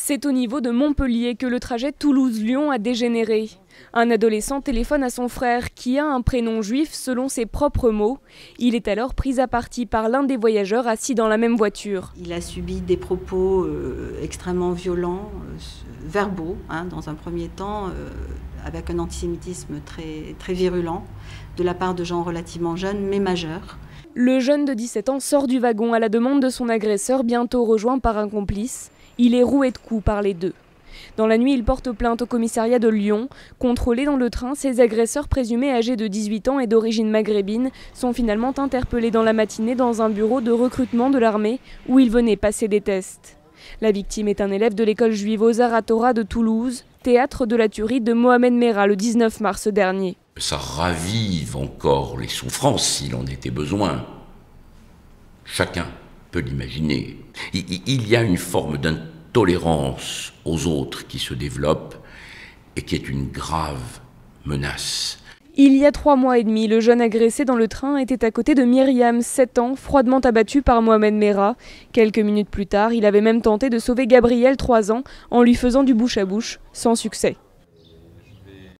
C'est au niveau de Montpellier que le trajet Toulouse-Lyon a dégénéré. Un adolescent téléphone à son frère qui a un prénom juif selon ses propres mots. Il est alors pris à partie par l'un des voyageurs assis dans la même voiture. Il a subi des propos extrêmement violents, verbaux, dans un premier temps, avec un antisémitisme très virulent, de la part de gens relativement jeunes mais majeurs. Le jeune de 17 ans sort du wagon à la demande de son agresseur, bientôt rejoint par un complice. Il est roué de coups par les deux. Dans la nuit, il porte plainte au commissariat de Lyon. Contrôlés dans le train, ces agresseurs présumés âgés de 18 ans et d'origine maghrébine sont finalement interpellés dans la matinée dans un bureau de recrutement de l'armée où ils venaient passer des tests. La victime est un élève de l'école juive Ozar HaTorah de Toulouse, théâtre de la tuerie de Mohamed Merah le 19 mars dernier. Ça ravive encore les souffrances s'il en était besoin. Chacun peut l'imaginer. Il y a une forme d'intolérance aux autres qui se développe et qui est une grave menace. Il y a 3 mois et demi, le jeune agressé dans le train était à côté de Myriam, 7 ans, froidement abattue par Mohamed Merah. Quelques minutes plus tard, il avait même tenté de sauver Gabriel, 3 ans, en lui faisant du bouche à bouche, sans succès.